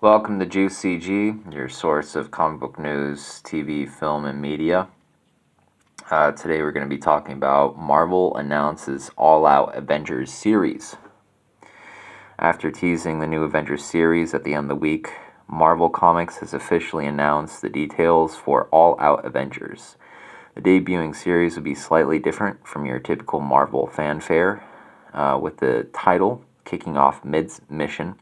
Welcome to Juice CG, your source of comic book news, TV, film, and media. Today we're going to be talking about Marvel announces all-out Avengers series. After teasing the new Avengers series at the end of the week, Marvel Comics has officially announced the details for All Out Avengers. The debuting series will be slightly different from your typical Marvel fanfare, with the title kicking off mid-mission.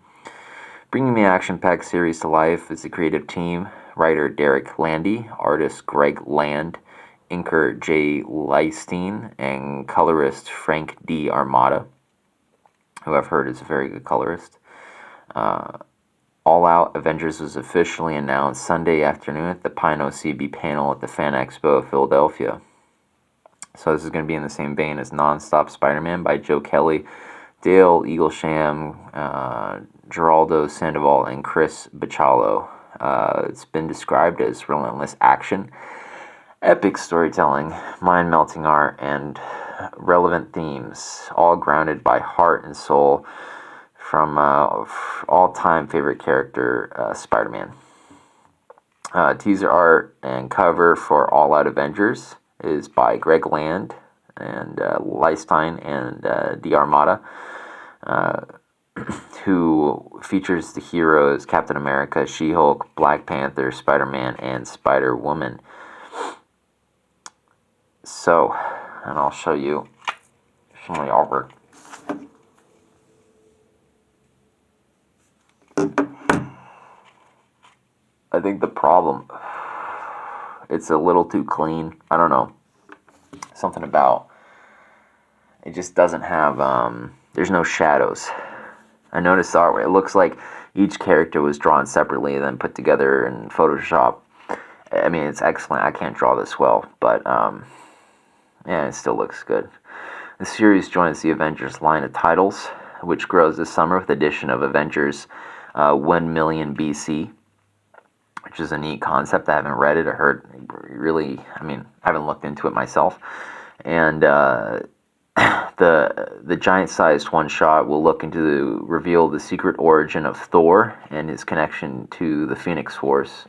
Bringing the action-packed series to life is the creative team, writer Derek Landy, artist Greg Land, inker Jay Leistein, and colorist Frank D. Armata, who I've heard is a very good colorist. All Out Avengers was officially announced Sunday afternoon at the Pine OCB panel at the Fan Expo of Philadelphia. So this is going to be in the same vein as Non-Stop Spider-Man by Joe Kelly, Dale Eaglesham, Geraldo Sandoval, and Chris Bachalo. It's been described as relentless action, epic storytelling, mind-melting art, and relevant themes, all grounded by heart and soul from all-time favorite character, Spider-Man. Teaser art and cover for All Out Avengers is by Greg Land and Leistein and D. Armata, who features the heroes Captain America, She-Hulk, Black Panther, Spider-Man, and Spider-Woman. So, and I'll show you some of the artwork. I think the problem, it's a little too clean. I don't know. Something about it just doesn't have, there's no shadows. I noticed the artwork. It looks like each character was drawn separately and then put together in Photoshop. I mean, it's excellent. I can't draw this well, but yeah, it still looks good. The series joins the Avengers line of titles, which grows this summer with the addition of Avengers 1 million BC, which is a neat concept. I haven't read it or heard really. I mean, I haven't looked into it myself. And the giant-sized one-shot will look into reveal the secret origin of Thor and his connection to the Phoenix Force,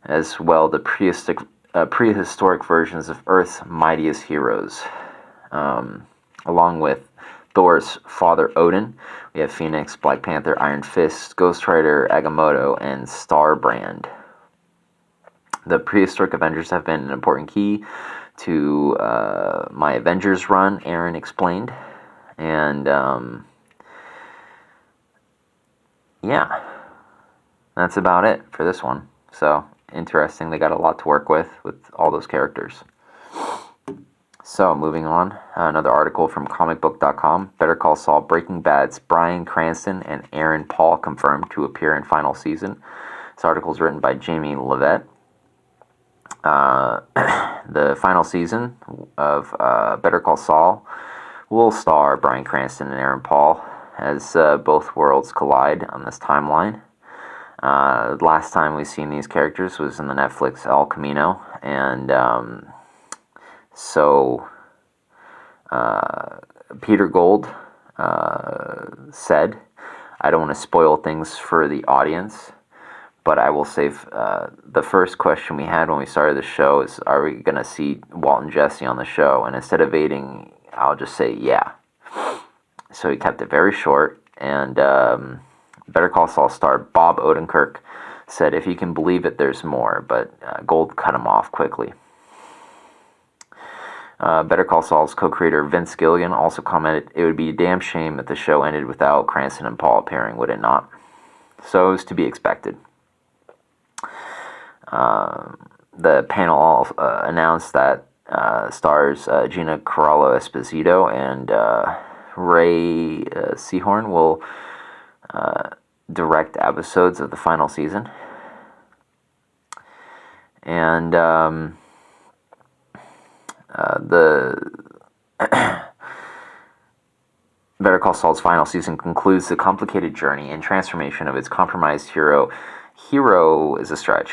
as well the prehistoric versions of Earth's mightiest heroes. Along with Thor's father Odin, we have Phoenix, Black Panther, Iron Fist, Ghost Rider, Agamotto, and Starbrand. The prehistoric Avengers have been an important key to my Avengers run, Aaron explained. And yeah, that's about it for this one. So interesting, they got a lot to work with all those characters. So moving on, another article from comicbook.com. Better Call Saul Breaking Bad's Bryan Cranston and Aaron Paul confirmed to appear in final season. This article is written by Jamie Levette. The final season of Better Call Saul will star Bryan Cranston and Aaron Paul as both worlds collide on this timeline. Last time we've seen these characters was in the Netflix El Camino, and so Peter Gold said, I don't want to spoil things for the audience, but I will say the first question we had when we started the show is, are we going to see Walt and Jesse on the show? And instead of evading, I'll just say, yeah. So he kept it very short, and Better Call Saul star Bob Odenkirk said, if you can believe it, there's more, but Gold cut him off quickly. Better Call Saul's co-creator Vince Gilligan also commented, it would be a damn shame if the show ended without Cranston and Paul appearing, would it not? So it was to be expected. The panel announced that stars Gina Carano Esposito and Ray Seahorn will direct episodes of the final season. And the Better Call Saul's final season concludes the complicated journey and transformation of its compromised hero. Hero is a stretch.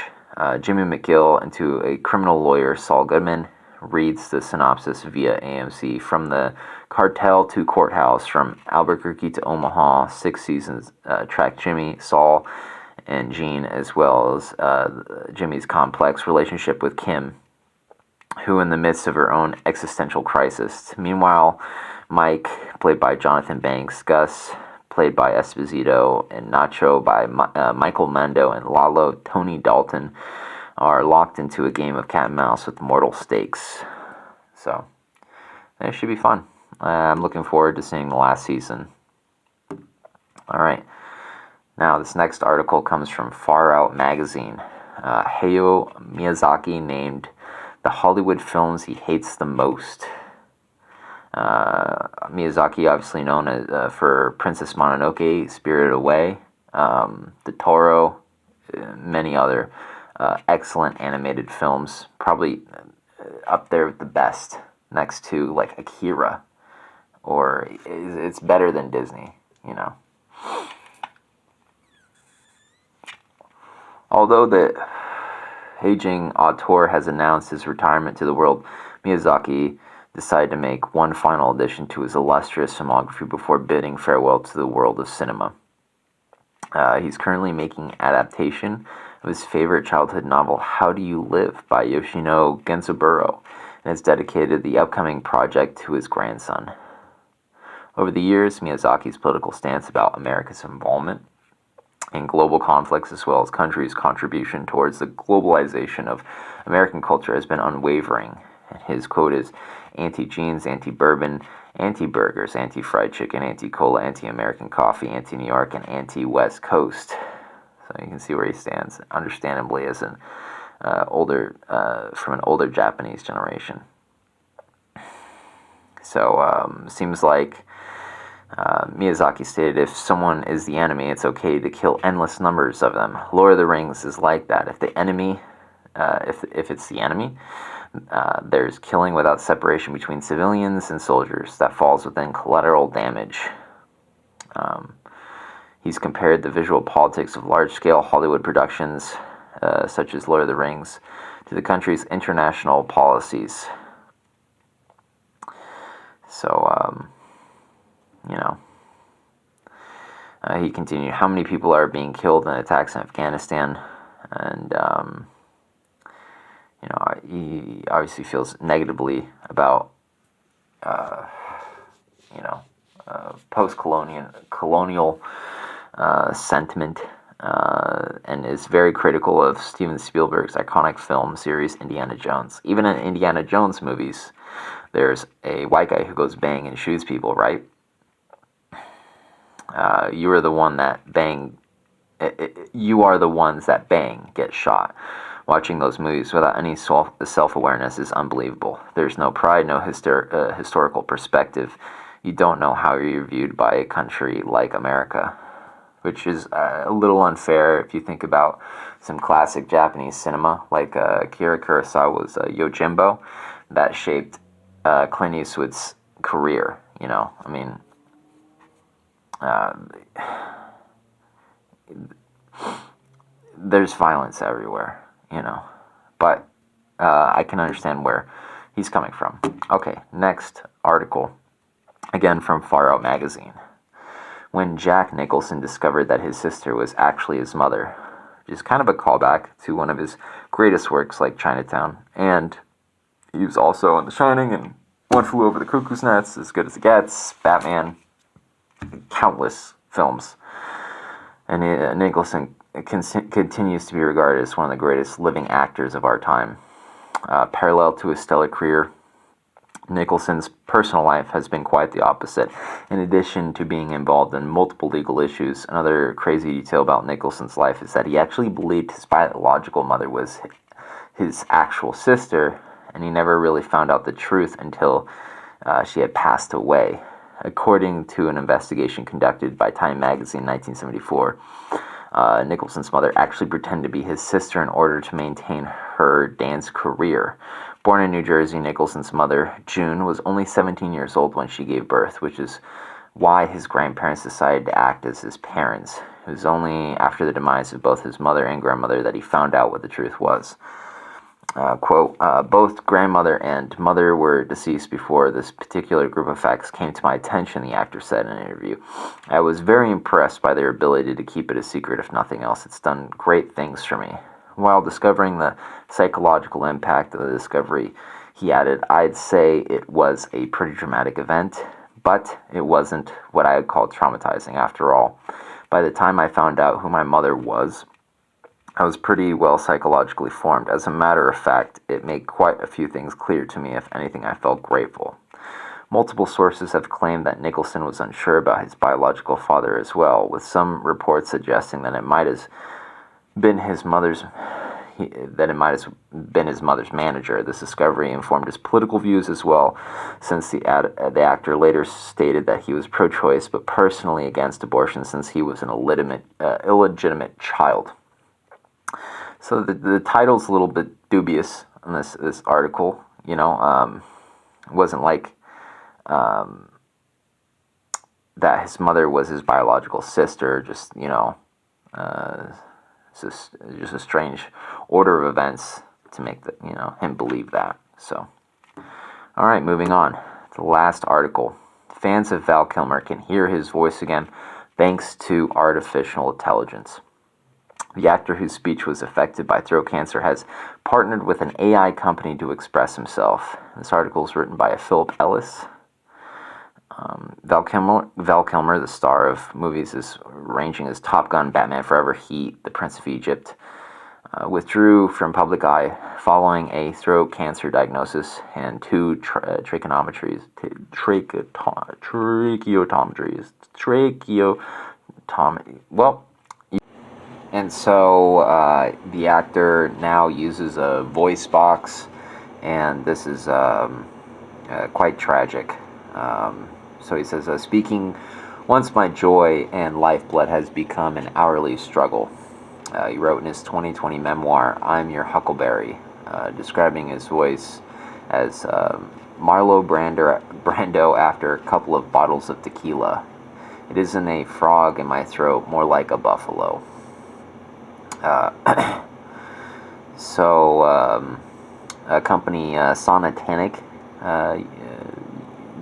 Jimmy McGill into a criminal lawyer, Saul Goodman, reads the synopsis via AMC. From the cartel to courthouse, from Albuquerque to Omaha, 6 seasons track Jimmy, Saul, and Jean, as well as Jimmy's complex relationship with Kim, who in the midst of her own existential crisis. Meanwhile, Mike, played by Jonathan Banks, Gus, played by Esposito, and Nacho by Michael Mando, and Lalo, Tony Dalton, are locked into a game of cat and mouse with mortal stakes. So, it should be fun. I'm looking forward to seeing the last season. Alright, now this next article comes from Far Out Magazine. Hayao Miyazaki named the Hollywood films he hates the most. Miyazaki, obviously known as, for Princess Mononoke, Spirited Away, The Toro, many other excellent animated films, probably up there with the best, next to like Akira, or it's better than Disney, you know. Although the aging auteur has announced his retirement to the world, Miyazaki decided to make one final addition to his illustrious filmography before bidding farewell to the world of cinema. He's currently making adaptation of his favorite childhood novel, How Do You Live, by Yoshino Genzaburo, and has dedicated the upcoming project to his grandson. Over the years, Miyazaki's political stance about America's involvement in global conflicts, as well as country's contribution towards the globalization of American culture, has been unwavering. And his quote is, "Anti-jeans, anti-bourbon, anti-burgers, anti-fried chicken, anti-cola, anti-American coffee, anti-New York, and anti-West Coast." So you can see where he stands, understandably, as an from an older Japanese generation. So seems like Miyazaki stated, "If someone is the enemy, it's okay to kill endless numbers of them. Lord of the Rings is like that. If the enemy, if it's the enemy, there's killing without separation between civilians and soldiers. That falls within collateral damage." He's compared the visual politics of large-scale Hollywood productions, such as Lord of the Rings, to the country's international policies. So, you know, he continued, "How many people are being killed in attacks in Afghanistan?" And, you know, he obviously feels negatively about, you know, post-colonial sentiment, and is very critical of Steven Spielberg's iconic film series Indiana Jones. Even in Indiana Jones movies, there's a white guy who goes bang and shoots people, right? You are the one that bang. You are the ones that bang get shot. Watching those movies without any self-awareness is unbelievable. There's no pride, no historical perspective. You don't know how you're viewed by a country like America, which is a little unfair if you think about some classic Japanese cinema, like Akira Kurosawa's Yojimbo, that shaped Clint Eastwood's career. You know, I mean, there's violence everywhere, you know, but I can understand where he's coming from. Okay, next article, again from Far Out Magazine. When Jack Nicholson discovered that his sister was actually his mother, which is kind of a callback to one of his greatest works like Chinatown, and he was also in The Shining and One Flew Over the Cuckoo's Nest, As Good as It Gets, Batman, countless films. And Nicholson continues to be regarded as one of the greatest living actors of our time. Parallel to his stellar career, Nicholson's personal life has been quite the opposite. In addition to being involved in multiple legal issues, another crazy detail about Nicholson's life is that he actually believed his biological mother was his actual sister, and he never really found out the truth until she had passed away. According to an investigation conducted by Time magazine in 1974, Nicholson's mother actually pretended to be his sister in order to maintain her dance career. Born in New Jersey, Nicholson's mother, June, was only 17 years old when she gave birth, which is why his grandparents decided to act as his parents. It was only after the demise of both his mother and grandmother that he found out what the truth was. Quote, both grandmother and mother were deceased before this particular group of facts came to my attention, the actor said in an interview. I was very impressed by their ability to keep it a secret, if nothing else. It's done great things for me. While discovering the psychological impact of the discovery, he added, I'd say it was a pretty dramatic event, but it wasn't what I would call traumatizing after all. By the time I found out who my mother was, I was pretty well psychologically formed. As a matter of fact, it made quite a few things clear to me. If anything, I felt grateful. Multiple sources have claimed that Nicholson was unsure about his biological father as well, with some reports suggesting that it might have been his mother's manager. This discovery informed his political views as well, since the actor later stated that he was pro-choice but personally against abortion since he was an illegitimate child. So the title's a little bit dubious on this article. It wasn't like that his mother was his biological sister. Just it's just a strange order of events to make him believe that. So, all right, moving on. The last article. Fans of Val Kilmer can hear his voice again thanks to artificial intelligence. The actor whose speech was affected by throat cancer has partnered with an AI company to express himself. This article is written by Philip Ellis. Val Kilmer, the star of movies ranging as Top Gun, Batman Forever, Heat, The Prince of Egypt, withdrew from public eye following a throat cancer diagnosis and two tracheotomies. And so the actor now uses a voice box, and this is quite tragic. So he says, speaking, once my joy and lifeblood has become an hourly struggle. He wrote in his 2020 memoir, I'm Your Huckleberry, describing his voice as Marlo Brando after a couple of bottles of tequila. It isn't a frog in my throat, more like a buffalo. A company, Sonatanic,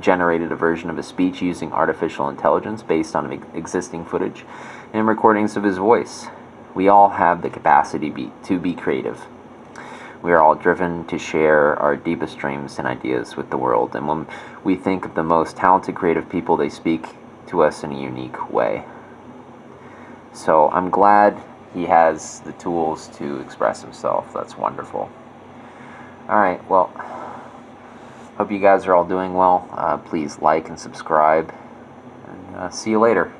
generated a version of his speech using artificial intelligence based on existing footage and recordings of his voice. We all have the capacity to be creative. We are all driven to share our deepest dreams and ideas with the world, and when we think of the most talented creative people, they speak to us in a unique way. So I'm glad he has the tools to express himself. That's wonderful. All right, well, hope you guys are all doing well. Please like and subscribe, and see you later.